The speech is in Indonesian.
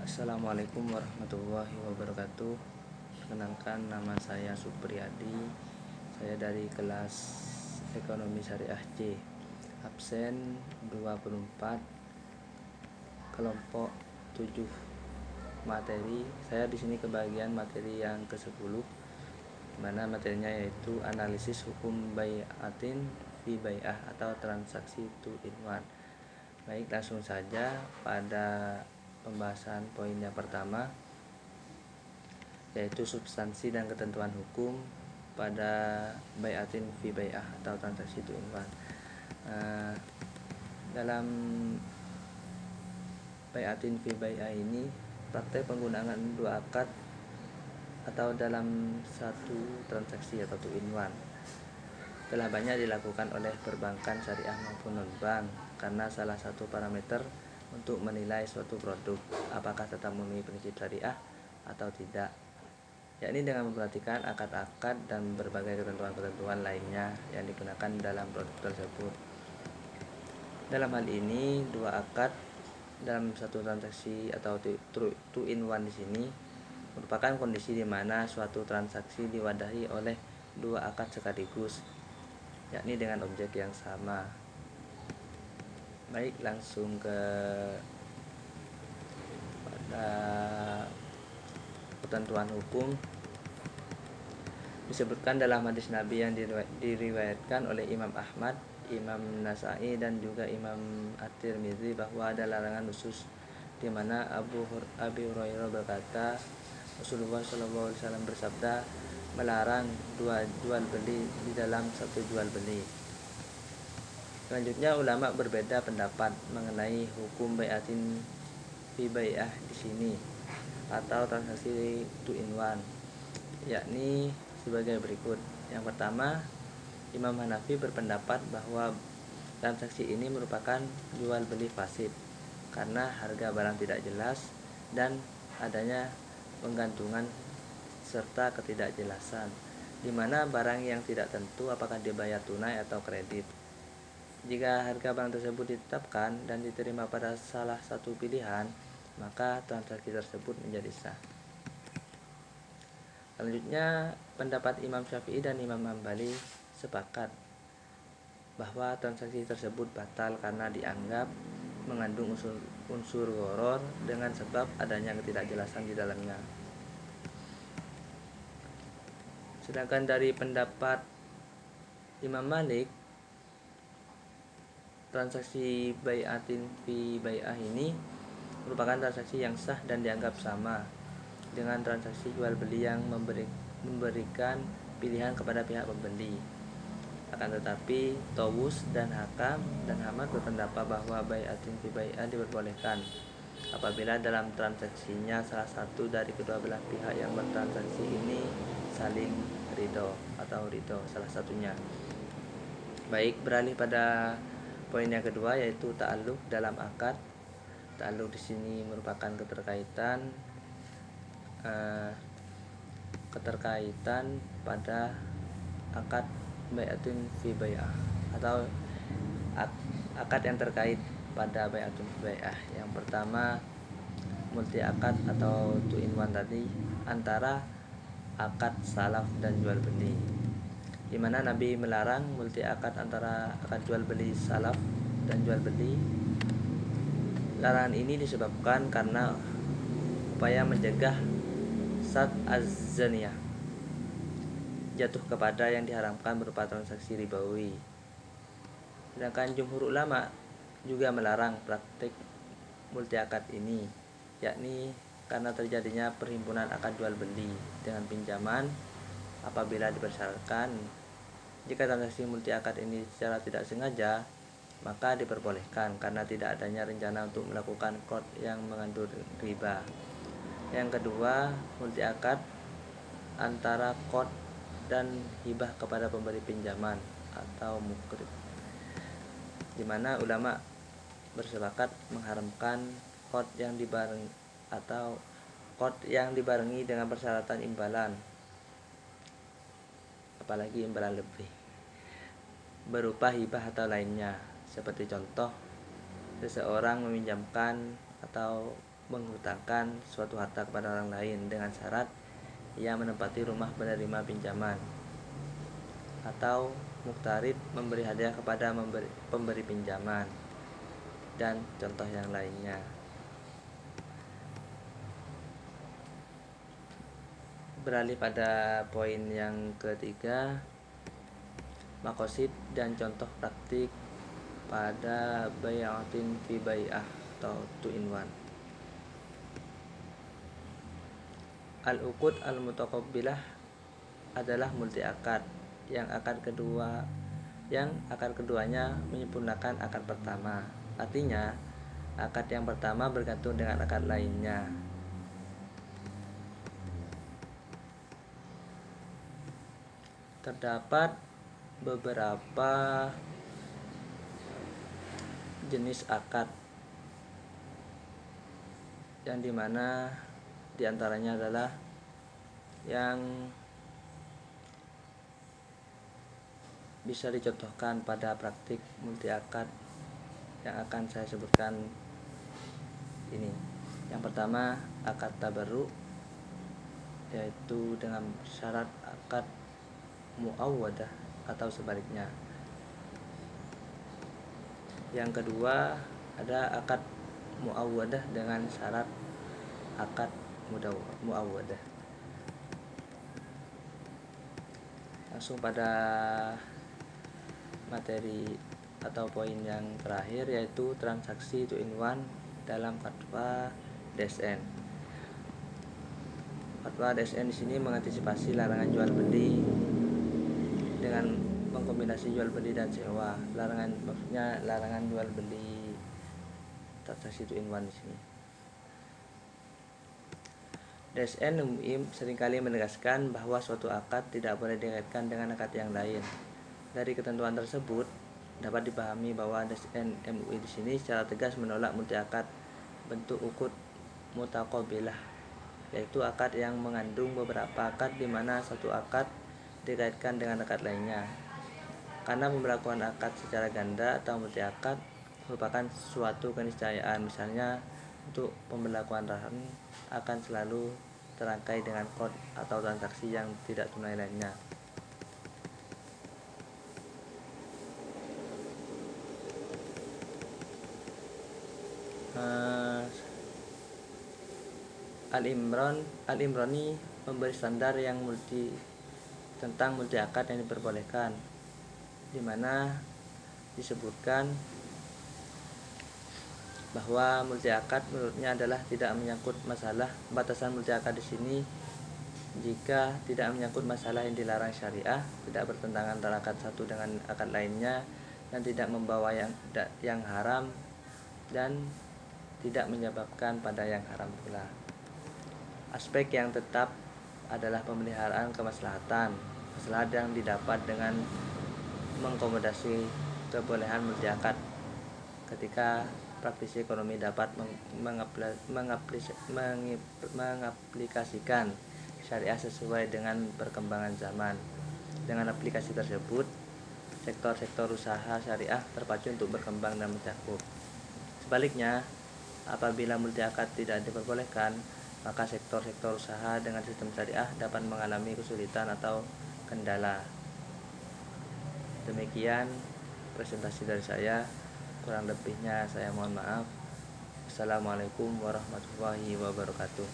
Assalamualaikum warahmatullahi wabarakatuh. Perkenalkan, nama saya Supriyadi. Saya dari kelas Ekonomi Syariah C. Absen 24, kelompok 7 materi. Saya di sini kebagian materi yang ke-10, mana materinya yaitu analisis hukum bai'atin fi bai'ah atau transaksi 2 in 1. Baik, langsung saja pada pembahasan poin yang pertama, yaitu substansi dan ketentuan hukum pada bai'atin fi bai'ah atau transaksi 2 in 1. Dalam bai'atin fi bai'ah ini, praktek penggunaan dua akad atau dalam satu transaksi atau 2 in 1 telah banyak dilakukan oleh perbankan syariah maupun non-bank, karena salah satu parameter untuk menilai suatu produk apakah tetap memenuhi prinsip syariah atau tidak, yakni dengan memperhatikan akad-akad dan berbagai ketentuan-ketentuan lainnya yang digunakan dalam produk tersebut. Dalam hal ini, dua akad dalam satu transaksi atau 2 in 1 di sini merupakan kondisi di mana suatu transaksi diwadahi oleh dua akad sekaligus, yakni dengan objek yang sama. Baik, langsung ke pada ketentuan hukum. Disebutkan dalam hadis Nabi yang diriwayatkan oleh Imam Ahmad, Imam Nasai dan juga Imam At-Tirmidzi bahwa ada larangan khusus di mana Abi Hurairah berkata, Rasulullah SAW bersabda, melarang dua jual beli di dalam satu jual beli. Selanjutnya, ulama berbeda pendapat mengenai hukum bai'atin fi bai'ah di sini atau transaksi 2 in 1, yakni sebagai berikut. Yang pertama, Imam Hanafi berpendapat bahwa transaksi ini merupakan jual beli fasid karena harga barang tidak jelas dan adanya penggantungan serta ketidakjelasan, di mana barang yang tidak tentu apakah dibayar tunai atau kredit. Jika harga barang tersebut ditetapkan dan diterima pada salah satu pilihan, maka transaksi tersebut menjadi sah. Selanjutnya, pendapat Imam Syafi'i dan Imam Hambali sepakat bahwa transaksi tersebut batal karena dianggap mengandung unsur gharar dengan sebab adanya ketidakjelasan di dalamnya. Sedangkan dari pendapat Imam Malik, transaksi bai'atin fi bai'ah ini merupakan transaksi yang sah dan dianggap sama dengan transaksi jual beli yang memberikan pilihan kepada pihak pembeli. Akan tetapi, Tawus dan Hakam dan Ahmad berpendapat bahwa bai'atin fi bai'ah diperbolehkan apabila dalam transaksinya salah satu dari kedua belah pihak yang bertransaksi ini saling ridho atau ridho salah satunya. Baik, beralih pada poin yang kedua, yaitu ta'alluq dalam akad. Ta'alluq di sini merupakan keterkaitan pada akad bai'atun fi bai'ah atau akad yang terkait pada bai'atun fi bai'ah. Yang pertama, multi akad atau 2 in 1 tadi antara akad salaf dan jual beli, di mana Nabi melarang multi akad antara akad jual beli salaf dan jual beli. Larangan ini disebabkan karena upaya mencegah sad az-zaniyah, jatuh kepada yang diharamkan berupa transaksi ribawi. Sedangkan jumhur ulama juga melarang praktik multi akad ini, yakni karena terjadinya perhimpunan akad jual beli dengan pinjaman apabila dipersyaratkan. Jika transaksi multi akad ini secara tidak sengaja, maka diperbolehkan karena tidak adanya rencana untuk melakukan qard yang mengandung riba. Yang kedua, multi akad antara qard dan hibah kepada pemberi pinjaman atau mukrib, di mana ulama bersepakat mengharamkan qard yang dibarengi dengan persyaratan imbalan, apalagi imbalan lebih, berupa hibah atau lainnya. Seperti contoh, seseorang meminjamkan atau menghutangkan suatu harta kepada orang lain dengan syarat ia menempati rumah penerima pinjaman, atau muktarid memberi hadiah kepada pemberi pinjaman, dan contoh yang lainnya. Beralih pada poin yang ketiga, makosid dan contoh praktik pada bai'atin fi bai'ah atau 2 in 1. Al-uqud al-mutaqabbilah adalah multi akad yang akad keduanya menyempurnakan akad pertama. Artinya, akad yang pertama bergantung dengan akad lainnya. Terdapat beberapa jenis akad yang dimana diantaranya adalah yang bisa dicontohkan pada praktik multi akad yang akan saya sebutkan ini. Yang pertama, akad tabarru, yaitu dengan syarat akad muawwadah atau sebaliknya. Yang kedua, ada akad muawwadah dengan syarat akad muawwadah. Langsung pada materi atau poin yang terakhir, yaitu transaksi 2 in 1 dalam fatwa DSN. Fatwa DSN di sini mengantisipasi larangan jual beli dengan mengkombinasi jual beli dan sewa. Maksudnya larangan jual beli transaksi 2 in 1 di sini. DSN MUI seringkali menegaskan bahwa suatu akad tidak boleh dikaitkan dengan akad yang lain. Dari ketentuan tersebut dapat dipahami bahwa DSN MUI di sini secara tegas menolak multi akad bentuk uqud mutaqabbilah, yaitu akad yang mengandung beberapa akad di mana satu akad dikaitkan dengan akad lainnya. Karena pemberlakuan akad secara ganda atau multi akad merupakan suatu keniscayaan. Misalnya, untuk pemberlakuan rahan akan selalu terangkai dengan kod atau transaksi yang tidak tunai lainnya. Al-Imrani memberi standar yang tentang multi akad yang diperbolehkan, di mana disebutkan bahwa multi akad menurutnya adalah tidak menyangkut masalah batasan multi akad di sini jika tidak menyangkut masalah yang dilarang syariah, tidak bertentangan antara akad satu dengan akad lainnya, dan tidak membawa yang haram dan tidak menyebabkan pada yang haram pula. Aspek yang tetap adalah pemeliharaan kemaslahatan, maslahat yang didapat dengan mengakomodasi kebolehan multi akad ketika praktisi ekonomi dapat mengaplikasikan syariah sesuai dengan perkembangan zaman. Dengan aplikasi tersebut, sektor-sektor usaha syariah terpacu untuk berkembang dan mencakup. Sebaliknya, apabila multi akad tidak diperbolehkan, maka sektor-sektor usaha dengan sistem syariah dapat mengalami kesulitan atau kendala. Demikian presentasi dari saya, kurang lebihnya saya mohon maaf. Assalamualaikum warahmatullahi wabarakatuh.